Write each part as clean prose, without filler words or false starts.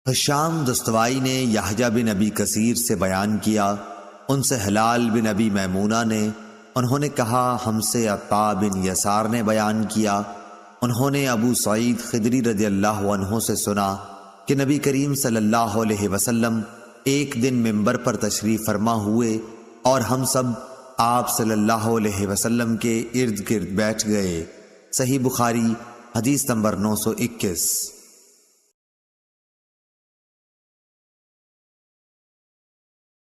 ہشام دستوائی نے یحییٰ بن ابی کثیر سے بیان کیا، ان سے ہلال بن ابی میمونہ نے، انہوں نے کہا ہم سے عطاء بن یسار نے بیان کیا، انہوں نے ابو سعید خدری رضی اللہ عنہ سے سنا کہ نبی کریم صلی اللہ علیہ وسلم ایک دن ممبر پر تشریف فرما ہوئے اور ہم سب آپ صلی اللہ علیہ وسلم کے ارد گرد بیٹھ گئے۔ صحیح بخاری حدیث نمبر 921۔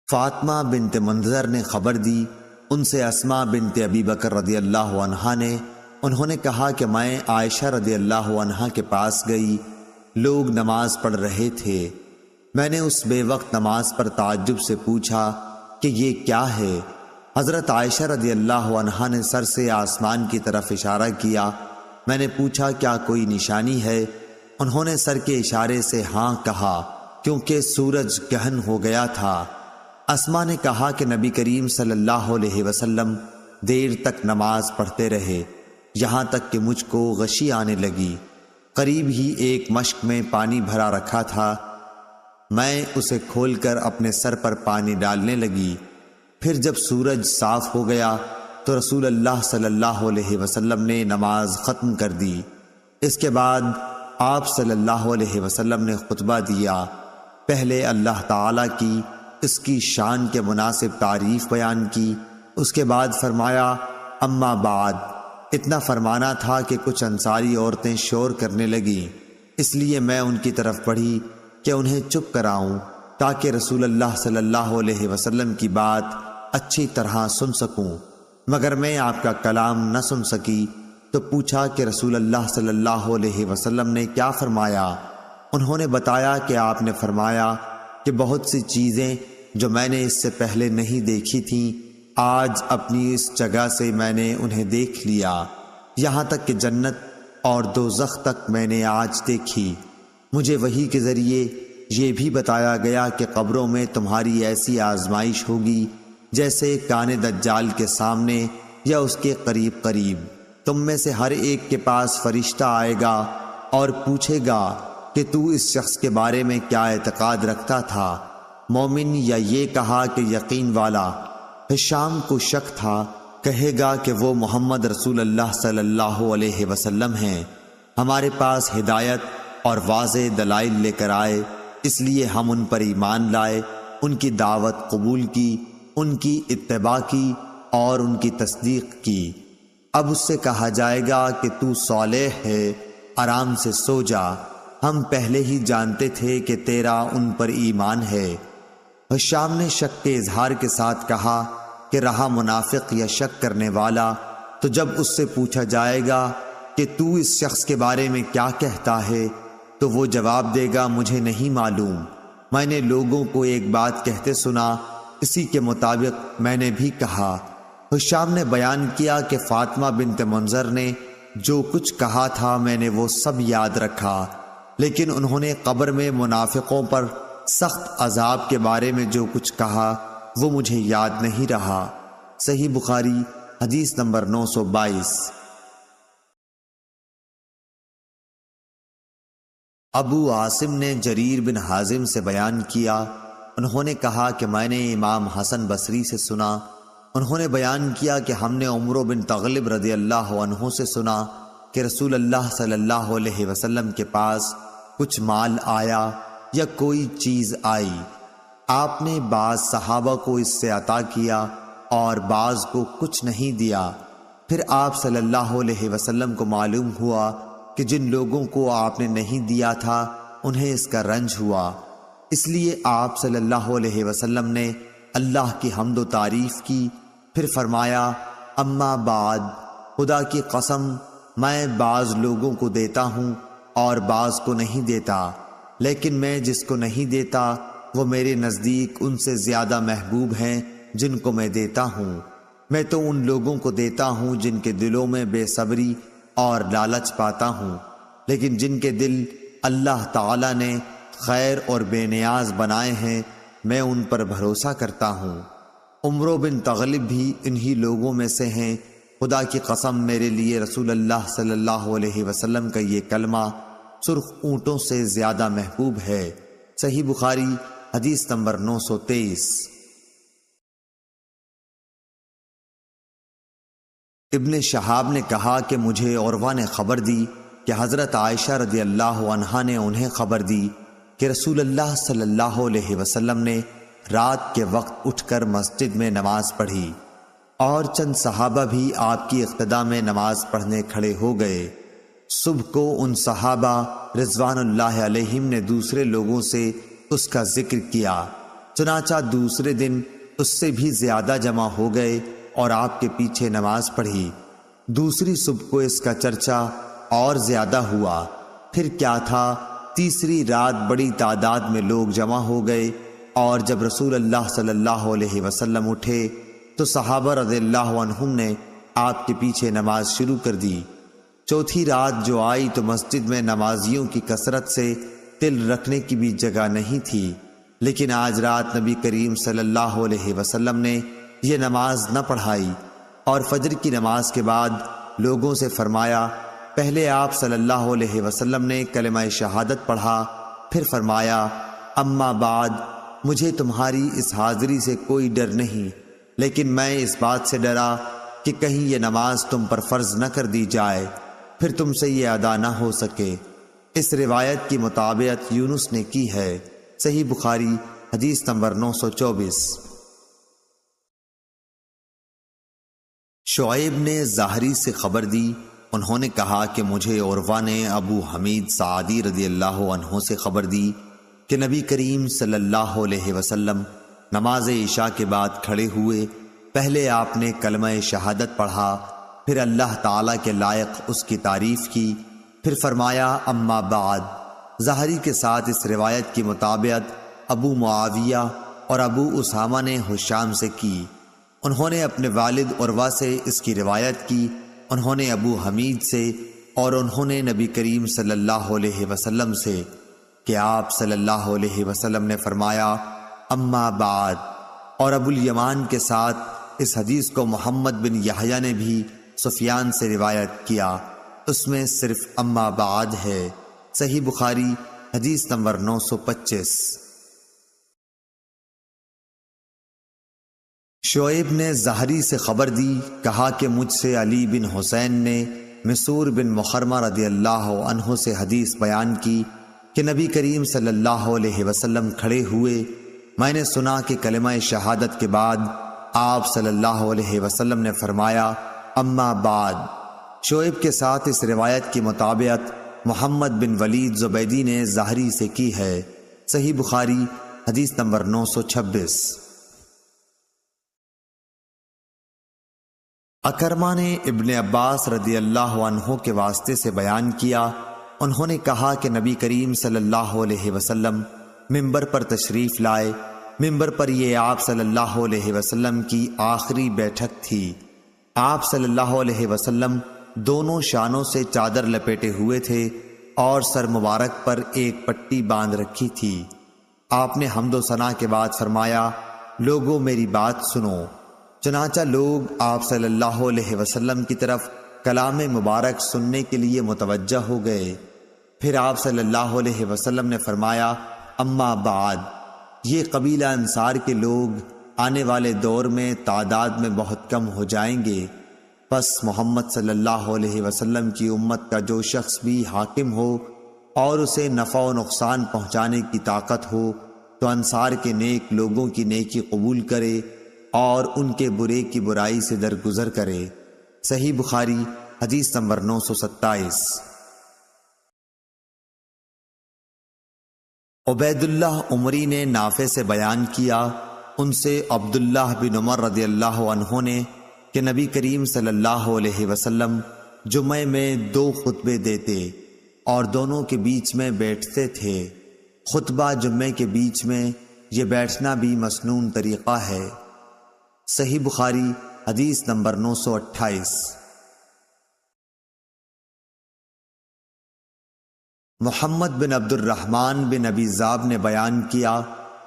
فاطمہ بنت منذر نے خبر دی، ان سے اسماء بنت ابی بکر رضی اللہ عنہا نے، انہوں نے کہا کہ میں عائشہ رضی اللہ عنہا کے پاس گئی، لوگ نماز پڑھ رہے تھے، میں نے اس بے وقت نماز پر تعجب سے پوچھا کہ یہ کیا ہے؟ حضرت عائشہ رضی اللہ عنہا نے سر سے آسمان کی طرف اشارہ کیا، میں نے پوچھا کیا کوئی نشانی ہے؟ انہوں نے سر کے اشارے سے ہاں کہا کیونکہ سورج گہن ہو گیا تھا۔ اسماء نے کہا کہ نبی کریم صلی اللہ علیہ وسلم دیر تک نماز پڑھتے رہے، یہاں تک کہ مجھ کو غشی آنے لگی، قریب ہی ایک مشک میں پانی بھرا رکھا تھا، میں اسے کھول کر اپنے سر پر پانی ڈالنے لگی، پھر جب سورج صاف ہو گیا تو رسول اللہ صلی اللہ علیہ وسلم نے نماز ختم کر دی۔ اس کے بعد آپ صلی اللہ علیہ وسلم نے خطبہ دیا، پہلے اللہ تعالیٰ کی اس کی شان کے مناسب تعریف بیان کی، اس کے بعد فرمایا اما بعد، اتنا فرمانا تھا کہ کچھ انصاری عورتیں شور کرنے لگیں، اس لیے میں ان کی طرف بڑھی کہ انہیں چپ کراؤں تاکہ رسول اللہ صلی اللہ علیہ وسلم کی بات اچھی طرح سن سکوں، مگر میں آپ کا کلام نہ سن سکی، تو پوچھا کہ رسول اللہ صلی اللہ علیہ وسلم نے کیا فرمایا؟ انہوں نے بتایا کہ آپ نے فرمایا کہ بہت سی چیزیں جو میں نے اس سے پہلے نہیں دیکھی تھیں، آج اپنی اس جگہ سے میں نے انہیں دیکھ لیا، یہاں تک کہ جنت اور دوزخ تک میں نے آج دیکھی۔ مجھے وحی کے ذریعے یہ بھی بتایا گیا کہ قبروں میں تمہاری ایسی آزمائش ہوگی جیسے کان دجال کے سامنے یا اس کے قریب قریب، تم میں سے ہر ایک کے پاس فرشتہ آئے گا اور پوچھے گا کہ تو اس شخص کے بارے میں کیا اعتقاد رکھتا تھا، مومن یا یہ کہا کہ یقین والا؟ ہشام کو شک تھا، کہے گا کہ وہ محمد رسول اللہ صلی اللہ علیہ وسلم ہیں، ہمارے پاس ہدایت اور واضح دلائل لے کر آئے، اس لیے ہم ان پر ایمان لائے، ان کی دعوت قبول کی، ان کی اتباع کی اور ان کی تصدیق کی۔ اب اس سے کہا جائے گا کہ تو صالح ہے، آرام سے سو جا، ہم پہلے ہی جانتے تھے کہ تیرا ان پر ایمان ہے۔ ہشام نے شک کے اظہار کے ساتھ کہا کہ رہا منافق یا شک کرنے والا، تو جب اس سے پوچھا جائے گا کہ تو اس شخص کے بارے میں کیا کہتا ہے، تو وہ جواب دے گا مجھے نہیں معلوم، میں نے لوگوں کو ایک بات کہتے سنا، اسی کے مطابق میں نے بھی کہا۔ ہشام نے بیان کیا کہ فاطمہ بنت منذر نے جو کچھ کہا تھا میں نے وہ سب یاد رکھا، لیکن انہوں نے قبر میں منافقوں پر سخت عذاب کے بارے میں جو کچھ کہا وہ مجھے یاد نہیں رہا۔ صحیح بخاری حدیث نمبر 922۔ ابو عاصم نے جریر بن حازم سے بیان کیا، انہوں نے کہا کہ میں نے امام حسن بصری سے سنا، انہوں نے بیان کیا کہ ہم نے عمرو بن تغلب رضی اللہ عنہ سے سنا کہ رسول اللہ صلی اللہ علیہ وسلم کے پاس کچھ مال آیا یا کوئی چیز آئی، آپ نے بعض صحابہ کو اس سے عطا کیا اور بعض کو کچھ نہیں دیا، پھر آپ صلی اللہ علیہ وسلم کو معلوم ہوا کہ جن لوگوں کو آپ نے نہیں دیا تھا انہیں اس کا رنج ہوا، اس لیے آپ صلی اللہ علیہ وسلم نے اللہ کی حمد و تعریف کی، پھر فرمایا اما بعد، خدا کی قسم میں بعض لوگوں کو دیتا ہوں اور بعض کو نہیں دیتا، لیکن میں جس کو نہیں دیتا وہ میرے نزدیک ان سے زیادہ محبوب ہیں جن کو میں دیتا ہوں، میں تو ان لوگوں کو دیتا ہوں جن کے دلوں میں بے صبری اور لالچ پاتا ہوں، لیکن جن کے دل اللہ تعالی نے خیر اور بے نیاز بنائے ہیں میں ان پر بھروسہ کرتا ہوں۔ عمرو بن تغلب بھی انہی لوگوں میں سے ہیں، خدا کی قسم میرے لیے رسول اللہ صلی اللہ علیہ وسلم کا یہ کلمہ سرخ اونٹوں سے زیادہ محبوب ہے۔ صحیح بخاری حدیث نمبر 923۔ ابن شہاب نے کہا کہ مجھے عروہ نے خبر دی کہ حضرت عائشہ رضی اللہ عنہا نے انہیں خبر دی کہ رسول اللہ صلی اللہ علیہ وسلم نے رات کے وقت اٹھ کر مسجد میں نماز پڑھی، اور چند صحابہ بھی آپ کی اقتداء میں نماز پڑھنے کھڑے ہو گئے۔ صبح کو ان صحابہ رضوان اللہ علیہم نے دوسرے لوگوں سے اس کا ذکر کیا، چنانچہ دوسرے دن اس سے بھی زیادہ جمع ہو گئے اور آپ کے پیچھے نماز پڑھی۔ دوسری صبح کو اس کا چرچا اور زیادہ ہوا۔ پھر کیا تھا، تیسری رات بڑی تعداد میں لوگ جمع ہو گئے، اور جب رسول اللہ صلی اللہ علیہ وسلم اٹھے تو صحابہ رضی اللہ عنہم نے آپ کے پیچھے نماز شروع کر دی۔ چوتھی رات جو آئی تو مسجد میں نمازیوں کی کثرت سے تل رکھنے کی بھی جگہ نہیں تھی، لیکن آج رات نبی کریم صلی اللہ علیہ وسلم نے یہ نماز نہ پڑھائی، اور فجر کی نماز کے بعد لوگوں سے فرمایا، پہلے آپ صلی اللہ علیہ وسلم نے کلمہ شہادت پڑھا، پھر فرمایا، اما بعد، مجھے تمہاری اس حاضری سے کوئی ڈر نہیں، لیکن میں اس بات سے ڈرا کہ کہیں یہ نماز تم پر فرض نہ کر دی جائے، پھر تم سے یہ ادا نہ ہو سکے۔ اس روایت کی مطابقت یونس نے کی ہے۔ صحیح بخاری حدیث نمبر 924۔ شعیب نے ظاہری سے خبر دی، انہوں نے کہا کہ مجھے عروہ نے ابو حمید سعدی رضی اللہ عنہ سے خبر دی کہ نبی کریم صلی اللہ علیہ وسلم نماز عشاء کے بعد کھڑے ہوئے، پہلے آپ نے کلمہ شہادت پڑھا، پھر اللہ تعالیٰ کے لائق اس کی تعریف کی، پھر فرمایا، اما بعد۔ ظاہری کے ساتھ اس روایت کی مطابقت ابو معاویہ اور ابو اسامہ نے ہشام سے کی۔ انہوں نے اپنے والد عروہ سے اس کی روایت کی، انہوں نے ابو حمید سے، اور انہوں نے نبی کریم صلی اللہ علیہ وسلم سے کہ آپ صلی اللہ علیہ وسلم نے فرمایا، اما بعد۔ اور ابو الیمان کے ساتھ اس حدیث کو محمد بن یحییٰ نے بھی سفیان سے روایت کیا، اس میں صرف اما بعد ہے۔ صحیح بخاری حدیث نمبر 925۔ شعیب نے ظاہری سے خبر دی، کہا کہ مجھ سے علی بن حسین نے مسور بن مخرمہ رضی اللہ عنہ سے حدیث بیان کی کہ نبی کریم صلی اللہ علیہ وسلم کھڑے ہوئے، میں نے سنا کہ کلمہ شہادت کے بعد آپ صلی اللہ علیہ وسلم نے فرمایا، اما بعد۔ شعیب کے ساتھ اس روایت کی مطابقت محمد بن ولید زبیدی نے ظاہری سے کی ہے۔ صحیح بخاری حدیث نمبر 926۔ اکرمہ نے ابن عباس رضی اللہ عنہ کے واسطے سے بیان کیا، انہوں نے کہا کہ نبی کریم صلی اللہ علیہ وسلم ممبر پر تشریف لائے، ممبر پر یہ آپ صلی اللہ علیہ وسلم کی آخری بیٹھک تھی۔ آپ صلی اللہ علیہ وسلم دونوں شانوں سے چادر لپیٹے ہوئے تھے اور سر مبارک پر ایک پٹی باندھ رکھی تھی۔ آپ نے حمد و ثنا کے بعد فرمایا، لوگوں میری بات سنو۔ چنانچہ لوگ آپ صلی اللہ علیہ وسلم کی طرف کلام مبارک سننے کے لیے متوجہ ہو گئے۔ پھر آپ صلی اللہ علیہ وسلم نے فرمایا، اما بعد، یہ قبیلہ انصار کے لوگ آنے والے دور میں تعداد میں بہت کم ہو جائیں گے، پس محمد صلی اللہ علیہ وسلم کی امت کا جو شخص بھی حاکم ہو اور اسے نفع و نقصان پہنچانے کی طاقت ہو تو انصار کے نیک لوگوں کی نیکی قبول کرے اور ان کے برے کی برائی سے درگزر کرے۔ صحیح بخاری حدیث نمبر 927۔ عبید اللہ عمری نے نافع سے بیان کیا، ان سے عبداللہ بن عمر رضی اللہ عنہ نے کہ نبی کریم صلی اللہ علیہ وسلم جمعے میں 2 خطبے دیتے اور دونوں کے بیچ میں بیٹھتے تھے۔ خطبہ جمعے کے بیچ میں یہ بیٹھنا بھی مسنون طریقہ ہے۔ صحیح بخاری حدیث نمبر 928۔ محمد بن عبد الرحمن بن ابی ذاب نے بیان کیا،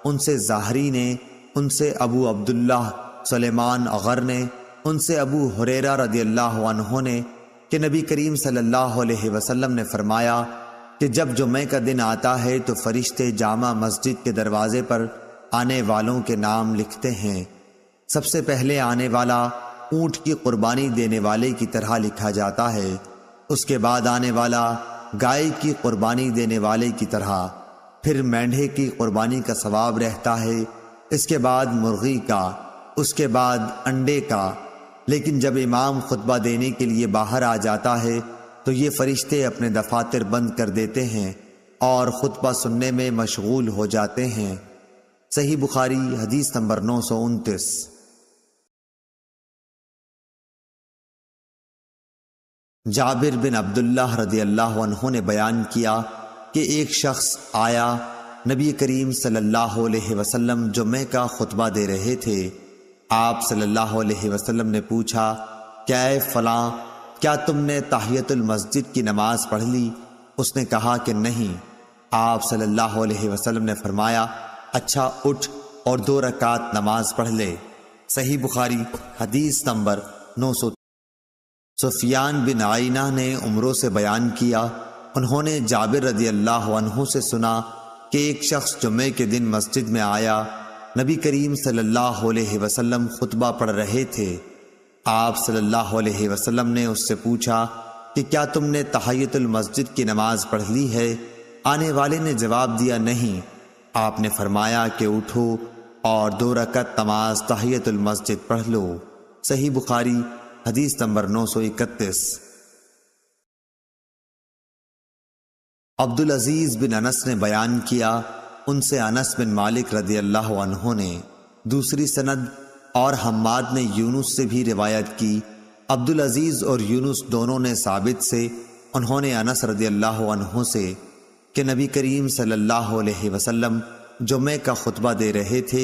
ان سے ظاہری نے، ان سے ابو عبداللہ سلیمان اغر نے، ان سے ابو ہریرہ رضی اللہ عنہ نے کہ نبی کریم صلی اللہ علیہ وسلم نے فرمایا، کہ جب جمعے کا دن آتا ہے تو فرشتے جامع مسجد کے دروازے پر آنے والوں کے نام لکھتے ہیں۔ سب سے پہلے آنے والا اونٹ کی قربانی دینے والے کی طرح لکھا جاتا ہے، اس کے بعد آنے والا گائے کی قربانی دینے والے کی طرح، پھر مینڈھے کی قربانی کا ثواب رہتا ہے، اس کے بعد مرغی کا، اس کے بعد انڈے کا۔ لیکن جب امام خطبہ دینے کے لیے باہر آ جاتا ہے تو یہ فرشتے اپنے دفاتر بند کر دیتے ہیں اور خطبہ سننے میں مشغول ہو جاتے ہیں۔ صحیح بخاری حدیث نمبر 929۔ جابر بن عبداللہ رضی اللہ عنہ نے بیان کیا کہ ایک شخص آیا، نبی کریم صلی اللہ علیہ وسلم جمعے کا خطبہ دے رہے تھے۔ آپ صلی اللہ علیہ وسلم نے پوچھا کہ اے فلاں، کیا تم نے تحیۃ المسجد کی نماز پڑھ لی؟ اس نے کہا کہ نہیں۔ آپ صلی اللہ علیہ وسلم نے فرمایا اچھا اٹھ اور 2 رکعت نماز پڑھ لے۔ صحیح بخاری حدیث نمبر 900۔ سفیان بن عینہ نے عمرو سے بیان کیا، انہوں نے جابر رضی اللہ عنہ سے سنا کہ ایک شخص جمعے کے دن مسجد میں آیا، نبی کریم صلی اللہ علیہ وسلم خطبہ پڑھ رہے تھے۔ آپ صلی اللہ علیہ وسلم نے اس سے پوچھا کہ کیا تم نے تحیۃ المسجد کی نماز پڑھ لی ہے؟ آنے والے نے جواب دیا نہیں۔ آپ نے فرمایا کہ اٹھو اور 2 رکعت نماز تحیۃ المسجد پڑھ لو۔ صحیح بخاری حدیث نمبر 931۔ عبدالعزیز بن انس نے بیان کیا، ان سے انس بن مالک رضی اللہ عنہ نے دوسری سند اور حماد نے یونس سے بھی روایت کی۔ عبدالعزیز اور یونس دونوں نے ثابت سے، انہوں نے انس رضی اللہ عنہ سے کہ نبی کریم صلی اللہ علیہ وسلم جمعے کا خطبہ دے رہے تھے